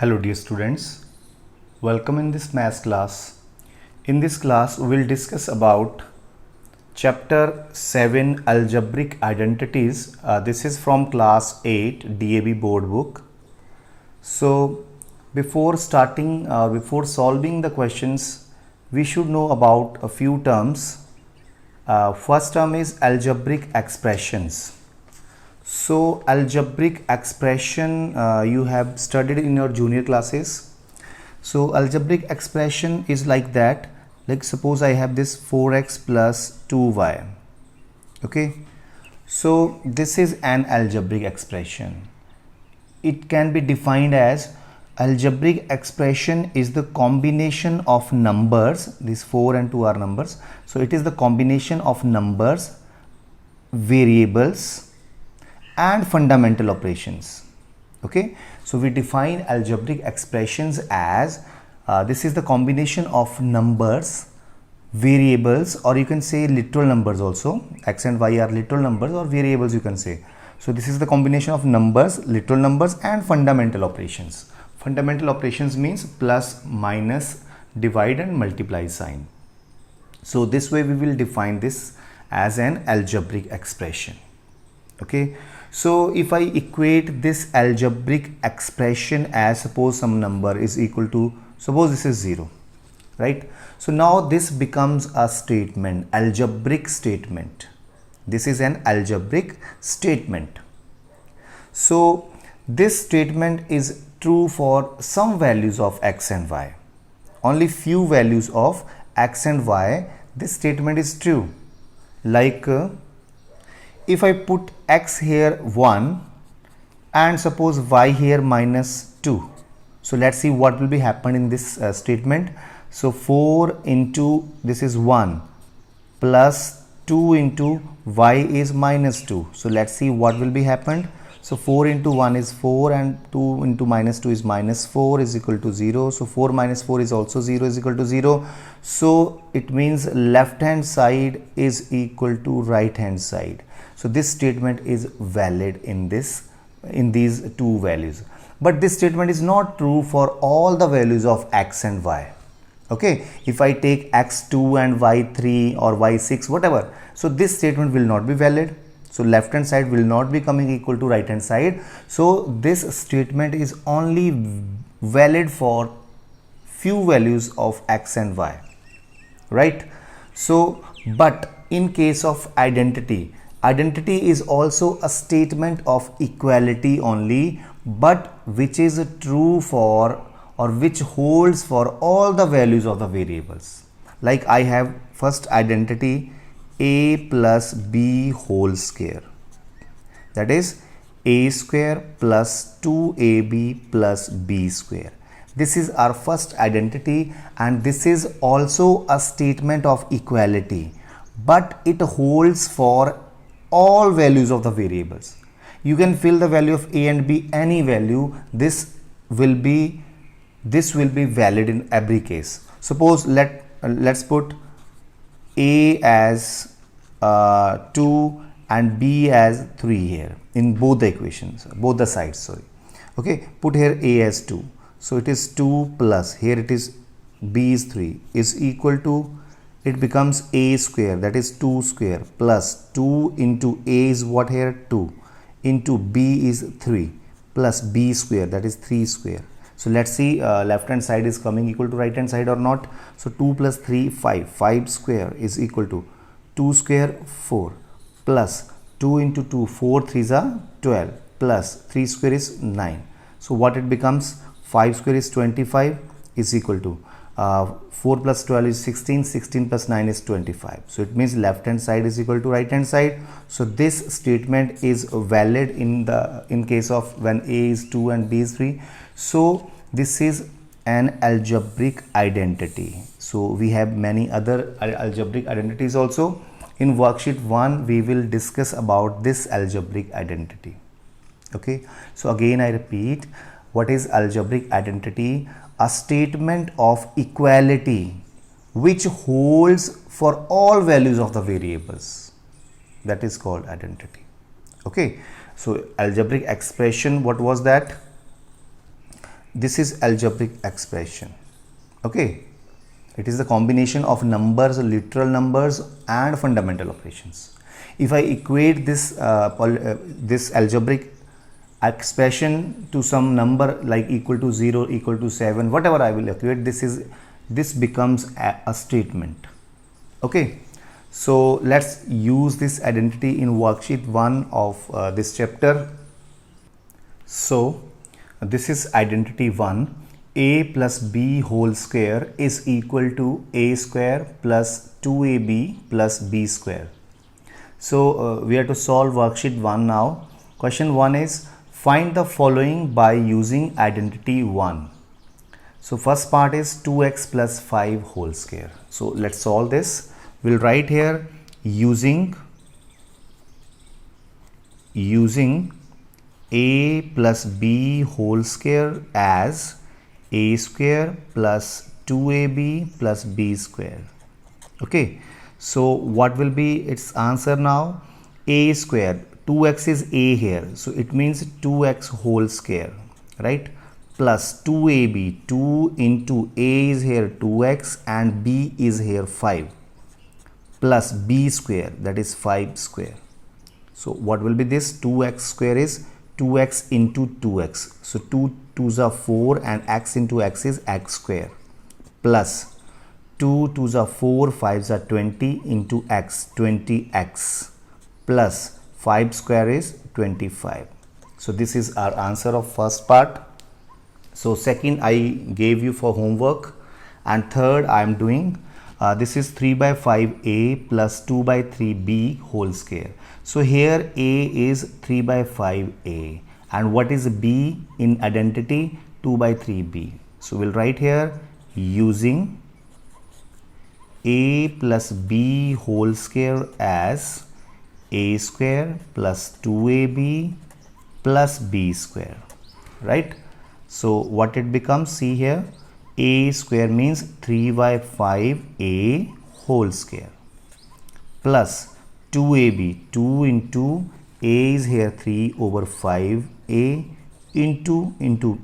Hello dear students, welcome in this maths class. In this class we will discuss about chapter 7 algebraic identities. This is from class 8 DAB board book. So before solving the questions, we should know about a few terms. First term is algebraic expressions. So algebraic expression you have studied in your junior classes. So algebraic expression is like that. Like suppose I have this 4x plus 2y. Okay. So this is an algebraic expression. It can be defined as algebraic expression is the combination of numbers. These 4 and 2 are numbers. So it is the combination of numbers, variables and fundamental operations. Okay, so we define algebraic expressions as this is the combination of numbers, variables, or you can say literal numbers also. X and y are literal numbers or variables, you can say. So this is the combination of numbers, literal numbers and fundamental operations. Fundamental operations means plus, minus, divide and multiply sign. So this way we will define this as an algebraic expression. Okay, so if I equate this algebraic expression as suppose some number is equal to, suppose this is 0, right? So now this becomes a statement, algebraic statement. This is an algebraic statement. So this statement is true for some values of x and y. Only few values of x and y, this statement is true. Like if I put x here 1 and suppose y here minus 2. So let's see what will be happen in this statement. So 4 into this is 1 plus 2 into y is minus 2. So let's see what will be happened. So 4 into 1 is 4 and 2 into minus 2 is minus 4 is equal to 0. So 4 minus 4 is also 0 is equal to 0. So it means left hand side is equal to right hand side. So this statement is valid in these two values. But this statement is not true for all the values of x and y. Okay, if I take x2 and y3 or y6, whatever, so this statement will not be valid. So left hand side will not be coming equal to right hand side. So this statement is only valid for few values of x and y, right? So but in case of identity, identity is also a statement of equality only, but which is true for or which holds for all the values of the variables. Like I have first identity a plus b whole square, that is a square plus 2ab plus b square. This is our first identity and this is also a statement of equality, but it holds for all values of the variables. You can fill the value of a and b any value. This will be valid in every case. Suppose let's put a as 2 and b as 3 here in both the equations, both the sides, sorry. Okay, put here a as 2. So it is 2 plus here it is b is 3 is equal to, it becomes a square, that is 2 square plus 2 into a is what here 2 into b is 3 plus b square, that is 3 square. So let's see left hand side is coming equal to right hand side or not. So 2 plus 3 5 square is equal to 2 square 4 plus 2 into 2 4 3s are 12 plus 3 square is 9. So what it becomes, 5 square is 25 is equal to 4 plus 12 is 16, 16 plus 9 is 25. So it means left hand side is equal to right hand side. So this statement is valid in case of when a is 2 and b is 3. So this is an algebraic identity. So we have many other algebraic identities also. In worksheet 1 we will discuss about this algebraic identity. Okay, so again I repeat, what is algebraic identity? A statement of equality which holds for all values of the variables. That is called identity. Okay, so algebraic expression, what was that? this is algebraic expression. Okay, it is the combination of numbers, literal numbers and fundamental operations. If I equate this this algebraic expression to some number like equal to 0, equal to 7, whatever I will equate, this becomes a statement. Okay, so let's use this identity in worksheet 1 of this chapter. So this is identity 1. A plus b whole square is equal to a square plus 2ab plus b square. So we have to solve worksheet 1 now. Question 1 is find the following by using identity 1. So first part is 2x plus 5 whole square. So let's solve this. We'll write here using a plus b whole square as a square plus 2ab plus b square. Okay, so what will be its answer now? A square, 2x is a here, so it means 2x whole square, right? Plus 2ab, 2 into a is here 2x and b is here 5, plus b square, that is 5 square. So what will be this? 2x square is 2x into 2x, so 2 2s are 4 and x into x is x square, plus 2 2s are 4, 5s are 20 into x, 20x, plus 5 square is 25. So this is our answer of first part. So second I gave you for homework, and third I am doing this is 3 by 5a plus 2 by 3b whole square. So here a is 3 by 5a, and what is b in identity? 2 by 3b. So we'll write here using a plus b whole square as a square plus 2ab plus b square, right? So what it becomes, see here, a square means 3 by 5a whole square plus 2ab, 2 into a is here 3 over 5a into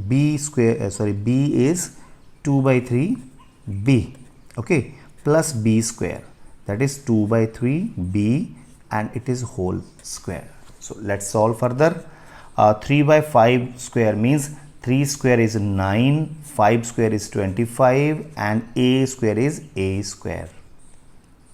b square, b is 2 by 3b, okay, plus b square, that is 2 by 3b, and it is whole square. So let's solve further. 3 by 5 square means 3 square is 9, 5 square is 25, and a square is a square,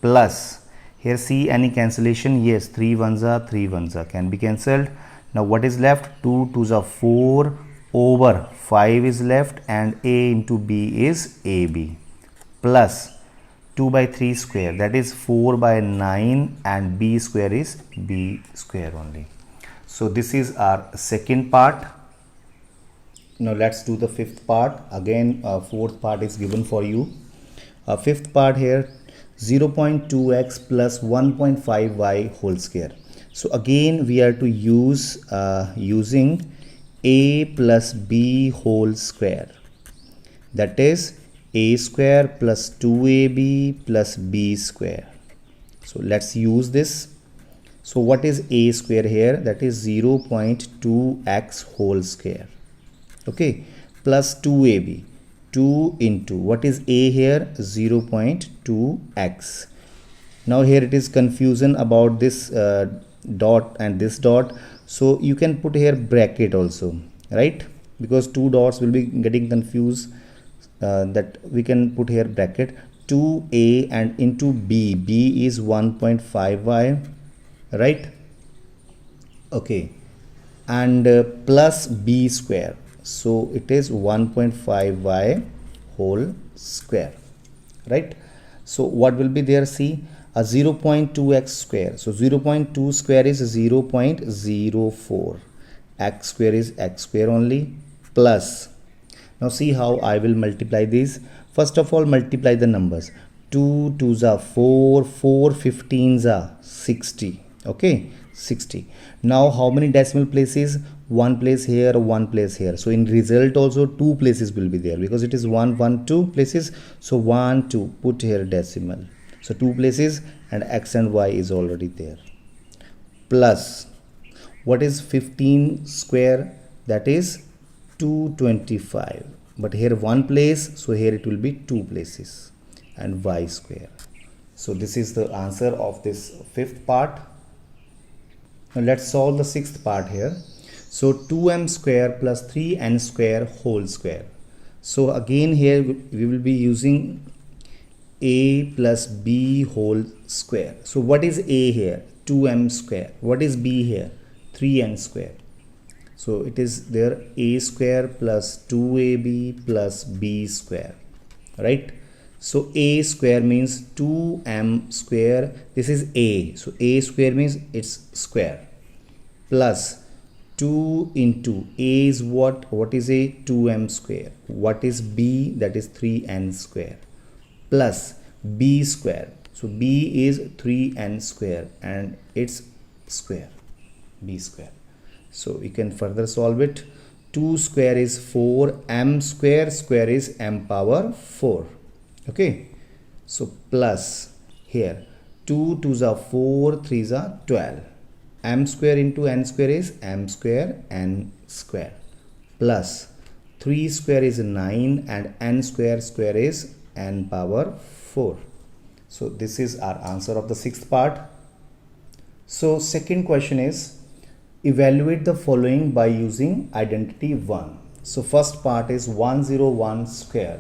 plus here see any cancellation? Yes, 3 ones are 3 ones are can be cancelled. Now what is left? 2 2s are 4 over 5 is left, and a into b is ab, plus 2 by 3 square, that is 4 by 9, and b square is b square only. So this is our second part. Now let's do the fifth part. Again fourth part is given for you. Fifth part here, 0.2x plus 1.5y whole square. So again we are to use using a plus b whole square, that is a square plus 2ab plus b square. So let's use this. So what is a square here? That is 0.2x whole square, okay, plus 2ab, 2 into what is a here? 0.2x. Now here it is confusion about this dot and this dot, so you can put here bracket also, right? Because two dots will be getting confused, that we can put here bracket 2a and into b. B is 1.5y, right? Okay, and plus b square, so it is 1.5y whole square, right? So what will be there? See, a 0.2x square, so 0.2 square is 0.04, x square is x square only, plus, now see how I will multiply these. First of all, multiply the numbers. 2 2s are 4, 4 15s are 60, okay, 60. Now how many decimal places? One place here, one place here. So in result also two places will be there, because it is 1 1 2 places. So 1 2, put here decimal, so two places, and x and y is already there. Plus, what is 15 square? That is 225, but here one place, so here it will be two places, and y square. So this is the answer of this fifth part. Now let's solve the sixth part here. So 2m square plus 3n square whole square. So again here we will be using a plus b whole square. So what is a here? 2m square. What is b here? 3n square. So it is there a square plus 2ab plus b square, right? So a square means 2m square. This is a. So a square means it's square, plus 2 into a is what? What is a? 2m square. What is b? That is 3n square, plus b square. So b is 3n square and it's square, b square. So you can further solve it. 2 square is 4, m square, square is m power 4. Okay, so plus here 2 2s are 4, 3s are 12. M square into n square is m square n square, plus 3 square is 9 and n square square is n power 4. So this is our answer of the sixth part. So second question is, evaluate the following by using identity 1. So first part is 101 square.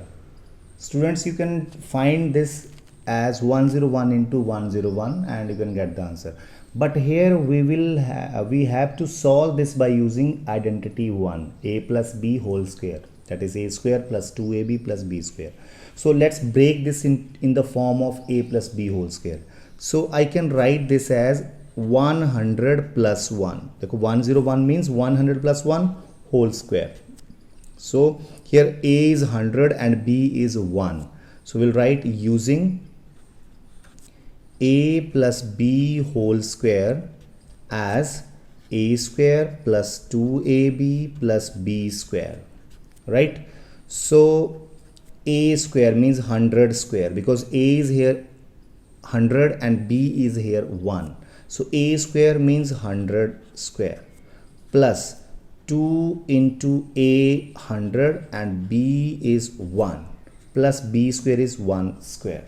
Students, you can find this as 101 into 101 and you can get the answer. But here we have to solve this by using identity 1, a plus b whole square, that is a square plus 2ab plus b square. So let's break this in the form of a plus b whole square. So I can write this as 100 plus 1. The 101 means 100 plus 1 whole square. So here a is 100 and b is 1. So we'll write using a plus b whole square as a square plus 2ab plus b square, right? So a square means 100 square, because a is here 100 and b is here 1. So a square means 100 square, plus 2 into a 100 and b is 1, plus b square is 1 square.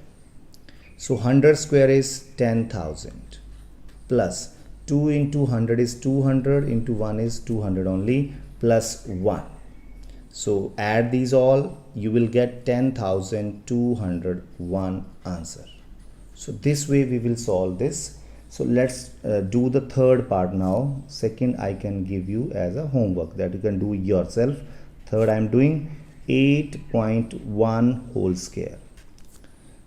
So 100 square is 10,000, plus 2 into 100 is 200, into 1 is 200 only, plus 1. So add these all, you will get 10,201 answer. So this way we will solve this. So let's do the third part now. Second I can give you as a homework that you can do yourself. Third I am doing 8.1 whole square.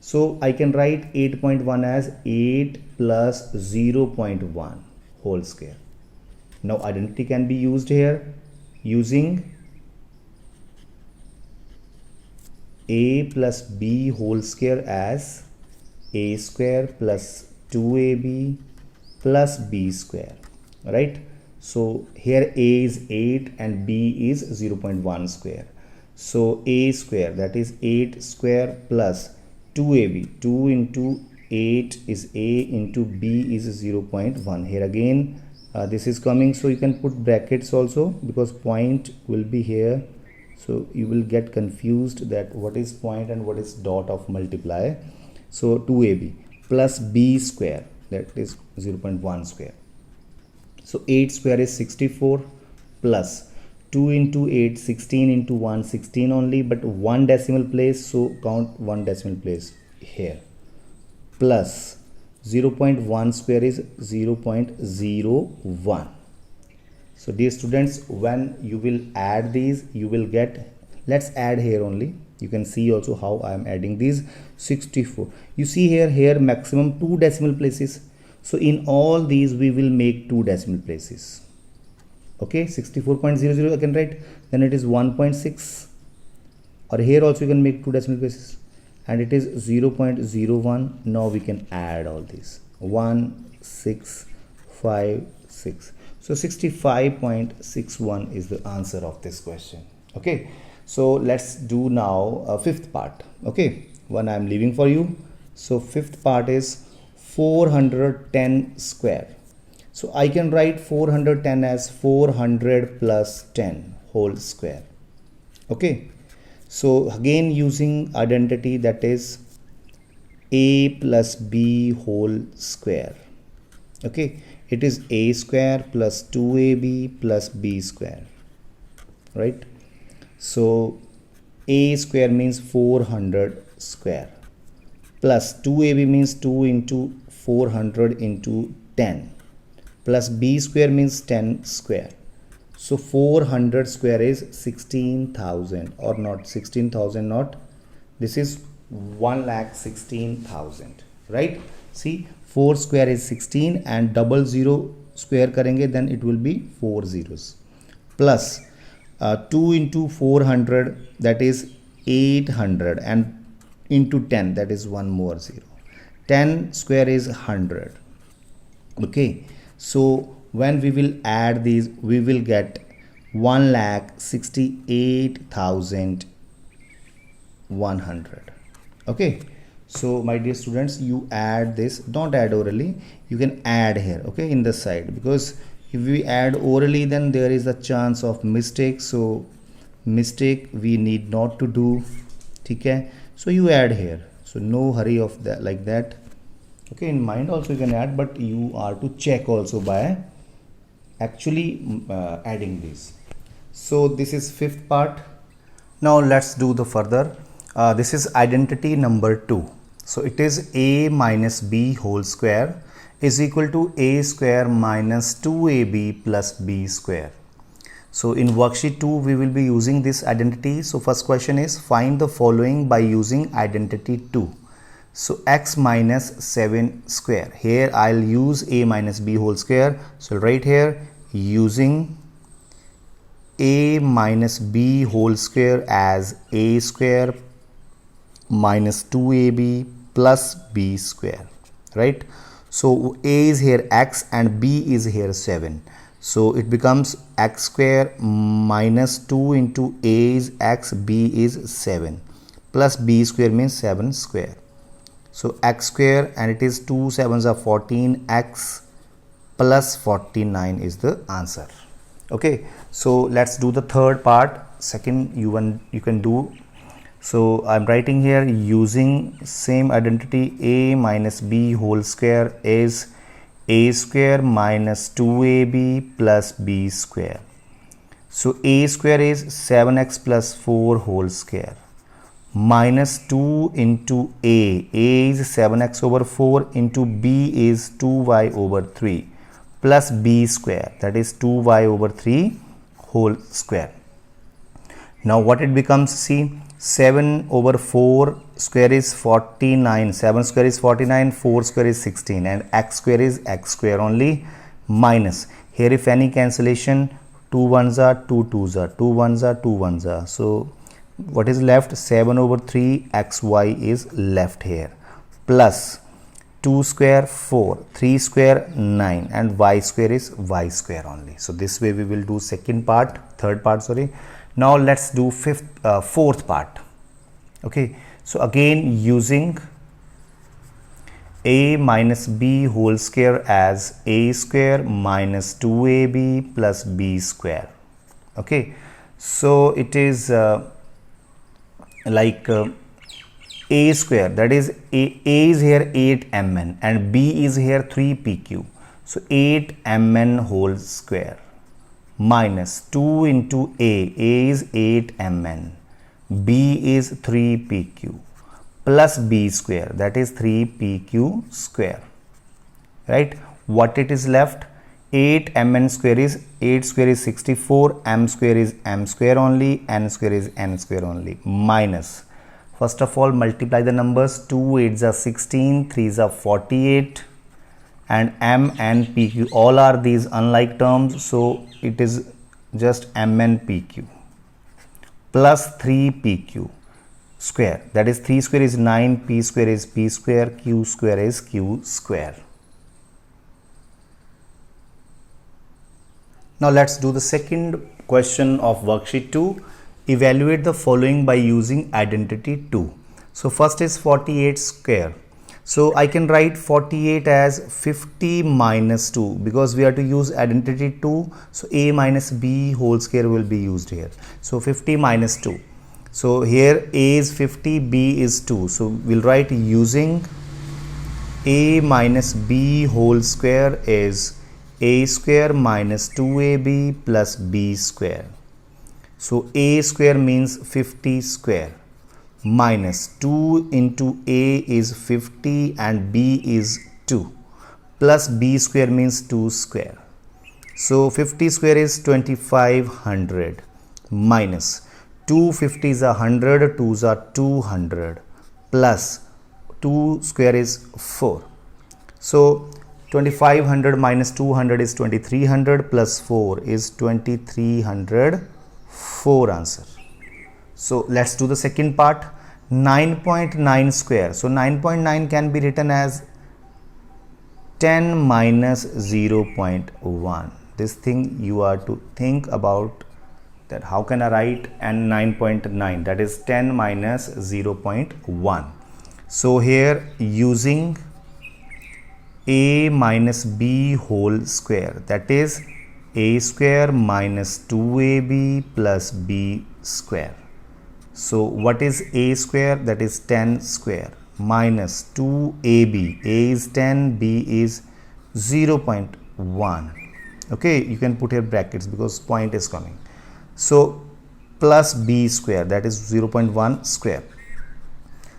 So I can write 8.1 as 8 plus 0.1 whole square. Now identity can be used here using a plus b whole square as a square plus 2ab plus b square, right? So here a is 8 and b is 0.1 square. So a square, that is 8 square plus 2ab, 2 into 8 is a into b is 0.1. Here again this is coming, so you can put brackets also because point will be here. So you will get confused that what is point and what is dot of multiply. So 2ab plus b square, that is 0.1 square. So 8 square is 64 plus 2 into 8, 16 into 1, 16 only, but 1 decimal place, so count 1 decimal place here, plus 0.1 square is 0.01. So dear students, when you will add these, you will get, let's add here only. You can see also how I am adding these. 64. You see here maximum 2 decimal places. So in all these we will make 2 decimal places. Okay, 64.00 I can write, then it is 1.6, or here also you can make 2 decimal places, and it is 0.01. Now we can add all these 1, 6, 5, 6. So 65.61 is the answer of this question. Okay, so let's do now a fifth part. Okay, one I am leaving for you. So fifth part is 410 square. So I can write 410 as 400 plus 10 whole square. Okay, so again using identity, that is a plus b whole square. Okay, it is a square plus 2ab plus b square, right? So a square means 400 square plus 2ab means 2 into 400 into 10 plus b square means 10 square. So 400 square is 16,000, or not 16,000, not, this is 1,16,000, right? See, 4 square is 16 and double zero square karenge, then it will be 4 zeros, plus 2 into 400, that is 800, and into 10, that is one more zero. 10 square is 100. Okay, so when we will add these, we will get 1,68,100. Okay, so my dear students, you add this, don't add orally, you can add here, okay, in the side, because if we add orally then there is a chance of mistake. So mistake we need not to do. Okay, so you add here, so no hurry of that, like that. Okay, in mind also you can add, but you are to check also by actually adding this. So this is fifth part. Now let's do the further. This is identity number 2. So it is a minus b whole square is equal to a square minus 2ab plus b square. So in worksheet 2 we will be using this identity. So first question is find the following by using identity 2. So x minus 7 square. Here I'll use a minus b whole square. So right here using a minus b whole square as a square minus 2ab plus b square, right? So a is here x and b is here 7. So it becomes x square minus 2 into a is x, b is 7, plus b square means 7 square. So x square, and it is 2 7s are 14, x plus 49 is the answer. Okay, so let's do the third part. Second you can do. So I'm writing here using same identity, a minus b whole square is a square minus 2ab plus b square. So a square is 7x plus 4 whole square minus 2 into a is 7x over 4 into b is 2y over 3 plus b square, that is 2y over 3 whole square. Now what it becomes, see, 7 over 4 square is 49, 7 square is 49, 4 square is 16, and x square is x square only, minus, here if any cancellation, 2 1s are 2 2s are 2 1s are 2 1s are. So what is left, 7 over 3 xy is left here, plus 2 square 4, 3 square 9, and y square is y square only. So this way we will do third part, sorry. Now let's do fourth part. Okay, so again using a minus b whole square as a square minus 2ab plus b square. Okay, so it is a square, that is a is here 8mn and b is here 3pq. So 8mn whole square minus 2 into a is 8mn, b is 3pq plus b square, that is 3pq square, right? What it is left, 8mn square is 8 square is 64, m square is m square only, n square is n square only, minus, first of all multiply the numbers, 2 8s are 16, 3s are 48, and m and pq all are these unlike terms, so it is just m and pq plus 3pq square, that is 3 square is 9, p square is p square, q square is q square. Now let's do the second question of worksheet 2. Evaluate the following by using identity 2. So first is 48 square. So I can write 48 as 50 minus 2 because we have to use identity 2. So a minus b whole square will be used here. So 50 minus 2. So here a is 50, b is 2. So we'll write using a minus b whole square is a square minus 2ab plus b square. So a square means 50 square minus 2 into a is 50 and b is 2 plus b square means 2 square. So 50 square is 2500 minus 250s are 100, 2s are 200 plus 2 square is 4. So 2500 minus 200 is 2300 plus 4 is 2300, 4 answer. So let's do the second part. 9.9 square. So 9.9 can be written as 10 minus 0.1. This thing you are to think about, that how can I write and 9.9, that is 10 minus 0.1. So here using a minus b whole square, that is a square minus 2ab plus b square. So what is a square? That is 10 square minus 2ab. A is 10, b is 0.1. Okay, you can put here brackets because point is coming. So plus b square, that is 0.1 square.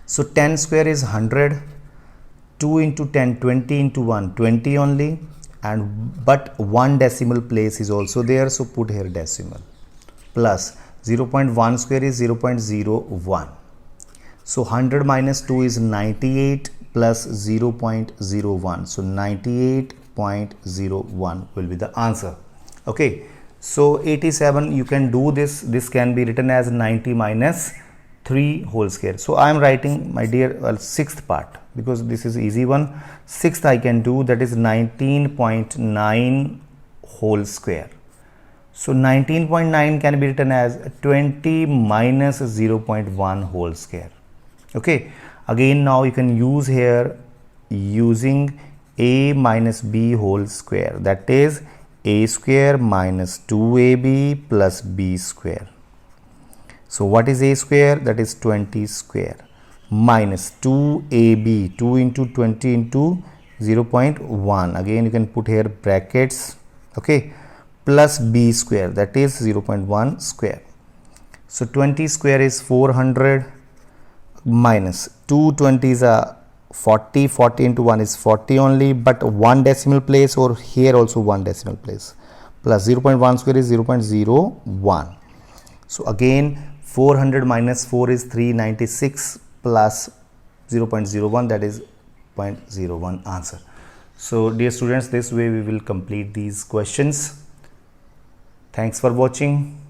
So 10 square is 100. 2 into 10, 20 into 1, 20 only, and but one decimal place is also there, so put here decimal, plus 0.1 square is 0.01. So 100 minus 2 is 98 plus 0.01. So 98.01 will be the answer. Okay, so 87, you can do this. This can be written as 90 minus 3 whole square. So I am writing, my dear, sixth part because this is easy one. Sixth I can do, that is 19.9 whole square. So 19.9 can be written as 20 minus 0.1 whole square. Okay, again now you can use here using a minus b whole square, that is a square minus 2ab plus b square. So what is a square? That is 20 square minus 2ab, 2 into 20 into 0.1. Again you can put here brackets. Okay, plus b square, that is 0.1 square. So 20 square is 400 minus 2 20s are 40. 40 into 1 is 40 only, but one decimal place, or here also one decimal place, plus 0.1 square is 0.01. So again 400 minus 4 is 396 plus 0.01, that is 0.01 answer. So dear students, this way we will complete these questions. Thanks for watching.